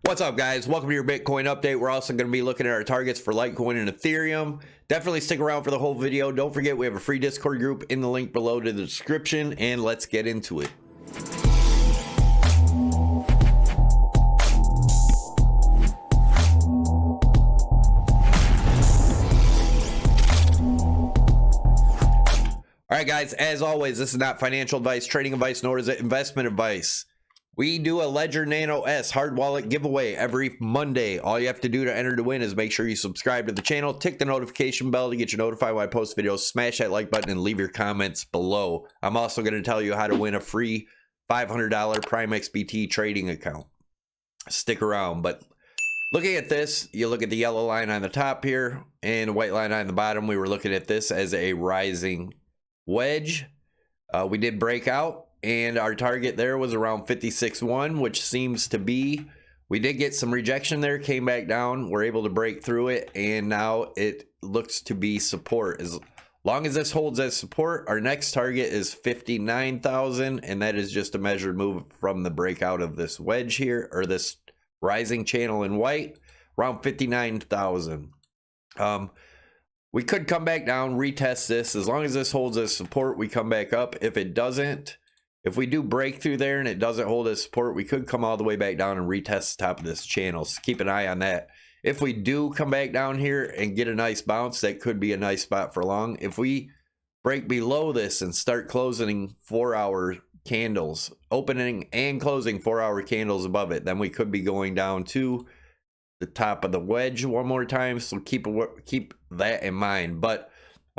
What's up, guys? Welcome to your Bitcoin update. We're also going to be looking at our targets for Litecoin and Ethereum. Definitely stick around for the whole video. Don't forget, we have a free Discord group in the link below to the description, and let's get into it. All right, guys, as always, this is not financial advice, trading advice, nor is it investment advice. We do a Ledger Nano S hard wallet giveaway every Monday. All you have to do to enter to win is make sure you subscribe to the channel, tick the notification bell to get you notified when I post videos, smash that like button, and leave your comments below. I'm also going to tell you how to win a free $500 Prime XBT trading account. Stick around. But looking at this, you look at the yellow line on the top here and the white line on the bottom. We were looking at this as a rising wedge. We did break out, and our target there was around 56.1, which seems to be, we did get some rejection there, came back down, we're able to break through it, and now it looks to be support. As long as this holds as support, our next target is 59,000, and that is just a measured move from the breakout of this wedge here, or this rising channel in white, around 59,000. We could come back down, retest this. As long as this holds as support, we come back up. If it doesn't, if we do break through there and it doesn't hold as support, we could come all the way back down and retest the top of this channel. So keep an eye on that. If we do come back down here and get a nice bounce, that could be a nice spot for long. If we break below this and start closing 4-hour candles, opening and closing 4-hour candles above it, then we could be going down to the top of the wedge one more time. So keep that in mind. But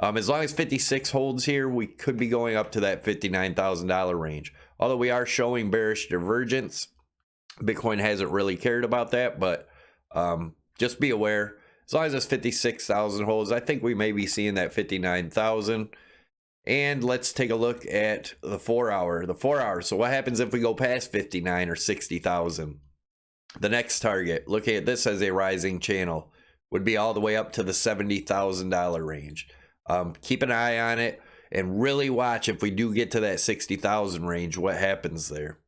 as long as 56 holds here, we could be going up to that $59,000 range. Although we are showing bearish divergence, Bitcoin hasn't really cared about that, but just be aware. As long as this 56,000 holds, I think we may be seeing that 59,000. And let's take a look at the 4-hour. The 4-hour. So what happens if we go past 59 or 60,000? The next target, looking at this as a rising channel, would be all the way up to the $70,000 range. Keep an eye on it and really watch if we do get to that 60,000 range, what happens there.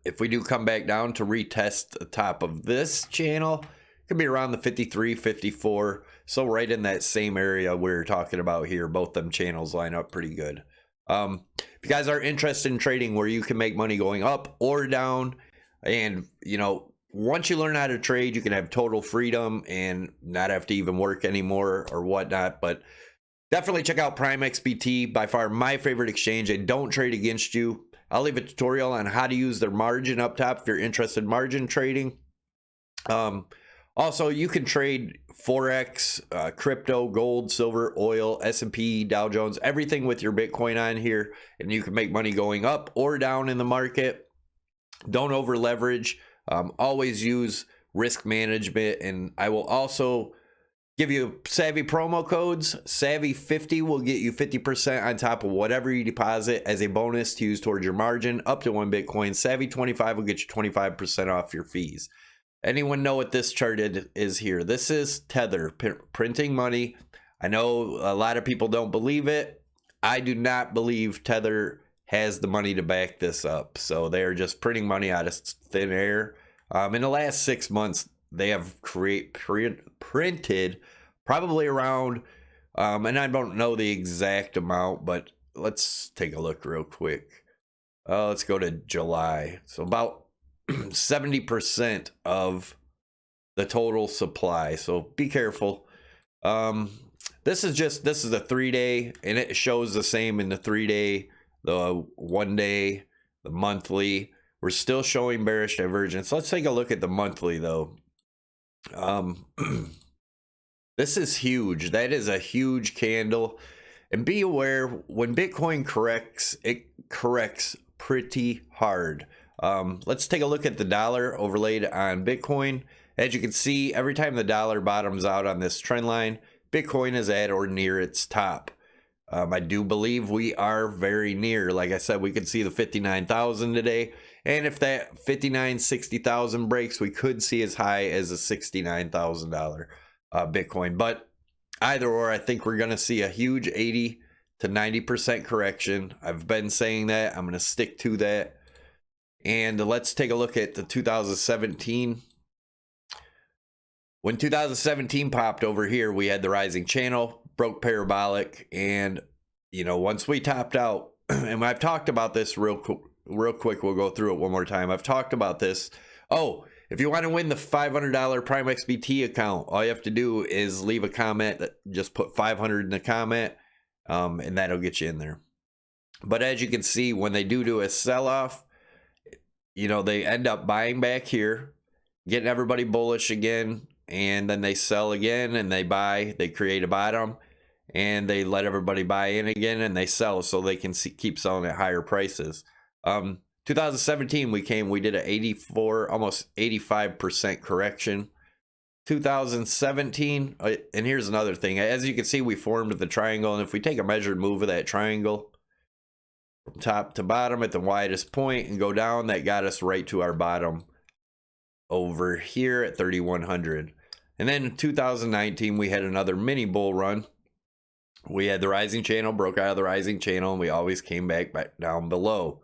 If we do come back down to retest the top of this channel, it could be around the 53, 54. So right in that same area we're talking about here. Both them channels line up pretty good. If you guys are interested in trading where you can make money going up or down, and you know, once you learn how to trade, you can have total freedom and not have to even work anymore or whatnot. But definitely check out Prime XBT, by far my favorite exchange. They don't trade against you. I'll leave a tutorial on how to use their margin up top if you're interested in margin trading. Also, you can trade Forex, crypto, gold, silver, oil, S&P, Dow Jones, everything with your Bitcoin on here, and you can make money going up or down in the market. Don't over leverage. Always use risk management, and I will also give you Savy promo codes. Savy50 will get you 50% on top of whatever you deposit as a bonus to use towards your margin up to 1 Bitcoin. Savy25 will get you 25% off your fees. Anyone know what this chart is here? This is Tether printing money. I know a lot of people don't believe it. I do not believe Tether has the money to back this up. So they are just printing money out of thin air. In the last 6 months, they have printed probably around, and I don't know the exact amount, but let's take a look real quick. Let's go to July. So about 70% of the total supply. So be careful. This is a 3-day, and it shows the same in the 3-day, the 1-day, the monthly. We're still showing bearish divergence. Let's take a look at the monthly though. This is huge. That is a huge candle. And be aware, when Bitcoin corrects, it corrects pretty hard. Let's take a look at the dollar overlaid on Bitcoin. As you can see, every time the dollar bottoms out on this trend line, Bitcoin is at or near its top. I do believe we are very near. Like I said, we could see the 59,000 today. And if that 59, 60,000 breaks, we could see as high as a $69,000 Bitcoin. But either or, I think we're going to see a huge 80 to 90% correction. I've been saying that. I'm going to stick to that. And let's take a look at the 2017. When 2017 popped over here, we had the rising channel, broke parabolic, and you know, once we topped out, and I've talked about this real quick, we'll go through it one more time. I've talked about this. Oh, if you want to win the $500 Prime XBT account, all you have to do is leave a comment. Just put 500 in the comment, and that'll get you in there. But as you can see, when they do a sell-off, you know, they end up buying back here, getting everybody bullish again, and then they sell again and they buy. They create a bottom and they let everybody buy in again and they sell so they can keep selling at higher prices. 2017 we did an 84, almost 85% correction. 2017, and here's another thing. As you can see, we formed the triangle, and if we take a measured move of that triangle from top to bottom at the widest point and go down, that got us right to our bottom over here at 3100. And then in 2019 we had another mini bull run. We had the rising channel, broke out of the rising channel, and we always came back down below.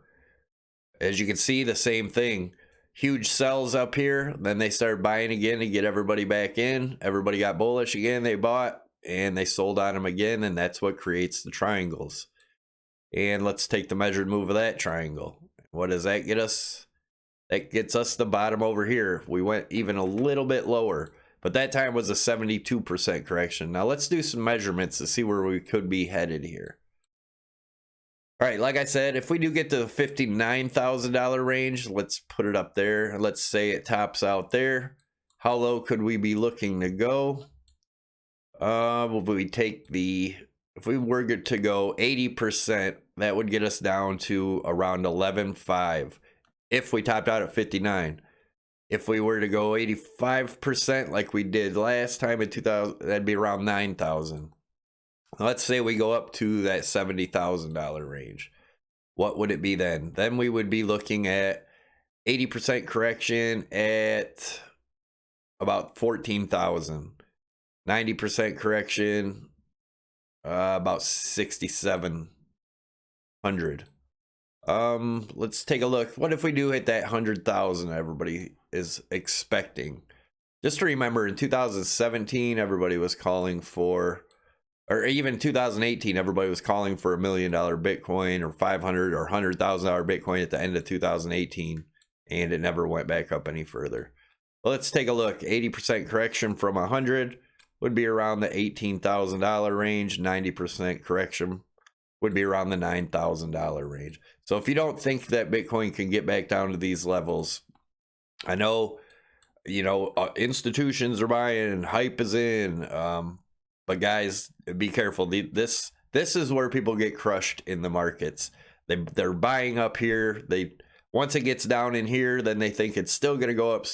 As you can see, the same thing. Huge sells up here, then they started buying again to get everybody back in. Everybody got bullish again, they bought, and they sold on them again, and that's what creates the triangles. And let's take the measured move of that triangle. What does that get us? That gets us the bottom over here. We went even a little bit lower, but that time was a 72% correction. Now let's do some measurements to see where we could be headed here. All right, like I said, if we do get to the $59,000 range, let's put it up there. Let's say it tops out there. How low could we be looking to go? If we were to go 80%, that would get us down to around 11.5 if we topped out at 59. If we were to go 85% like we did last time in 2000, that'd be around 9,000. Let's say we go up to that $70,000 range. What would it be then? Then we would be looking at 80% correction at about 14,000. 90% correction, about 6,700. Let's take a look. What if we do hit that 100,000 everybody is expecting? Just to remember, in 2017, everybody was calling for, or even 2018, everybody was calling for $1 million Bitcoin or 500 or $100,000 Bitcoin at the end of 2018, and it never went back up any further. Well, let's take a look. 80% correction from 100 would be around the $18,000 range. 90% correction would be around the $9,000 range. So if you don't think that Bitcoin can get back down to these levels, I know, you know, institutions are buying and hype is in, but guys, be careful. This is where people get crushed in the markets. They're buying up here. Once it gets down in here, then they think it's still going to go up,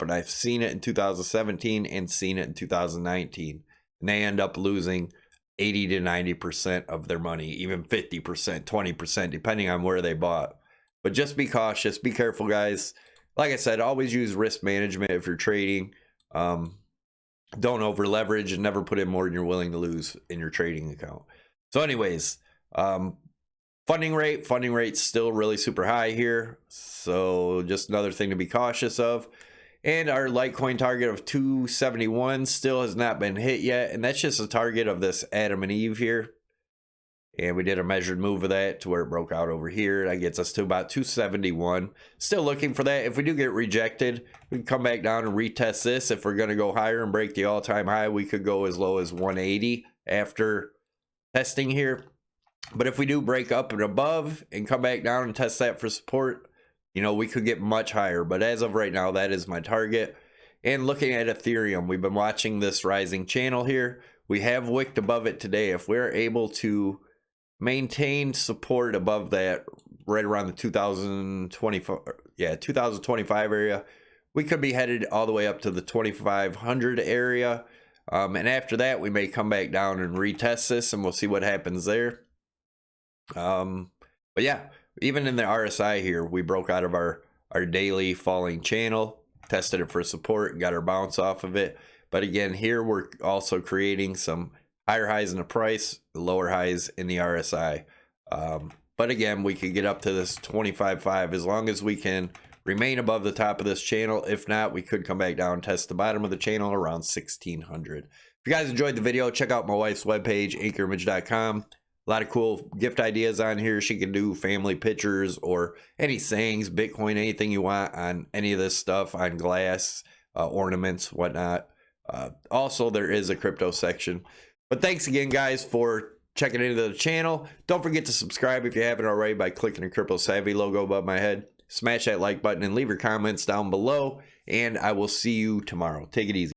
and I've seen it in 2017 and seen it in 2019, and they end up losing 80 to 90% of their money, even 50%, 20%, depending on where they bought. But just be cautious, be careful, guys. Like I said, always use risk management if you're trading. Don't over leverage and never put in more than you're willing to lose in your trading account. So anyways, funding rate's still really super high here. So just another thing to be cautious of. And our Litecoin target of 271 still has not been hit yet. And that's just a target of this Adam and Eve here. And we did a measured move of that to where it broke out over here. That gets us to about 271. Still looking for that. If we do get rejected, we can come back down and retest this. If we're going to go higher and break the all-time high, we could go as low as 180 after testing here. But if we do break up and above and come back down and test that for support, you know, we could get much higher. But as of right now, that is my target. And looking at Ethereum, we've been watching this rising channel here. We have wicked above it today. If we're able to maintain support above that, right around the 2025 area, we could be headed all the way up to the 2,500 area. And after that, we may come back down and retest this, and we'll see what happens there. But yeah, even in the RSI here, we broke out of our daily falling channel, tested it for support, got our bounce off of it. But again, here we're also creating some higher highs in the price, lower highs in the RSI. But again, we could get up to this 25.5 as long as we can remain above the top of this channel. If not, we could come back down, test the bottom of the channel around 1600. If you guys enjoyed the video, check out my wife's webpage, anchorimage.com. A lot of cool gift ideas on here. She can do family pictures or any sayings, Bitcoin, anything you want on any of this stuff, on glass, ornaments, whatnot. Also, there is a crypto section. But thanks again, guys, for checking into the channel. Don't forget to subscribe if you haven't already by clicking the CryptoSavvy logo above my head. Smash that like button and leave your comments down below. And I will see you tomorrow. Take it easy.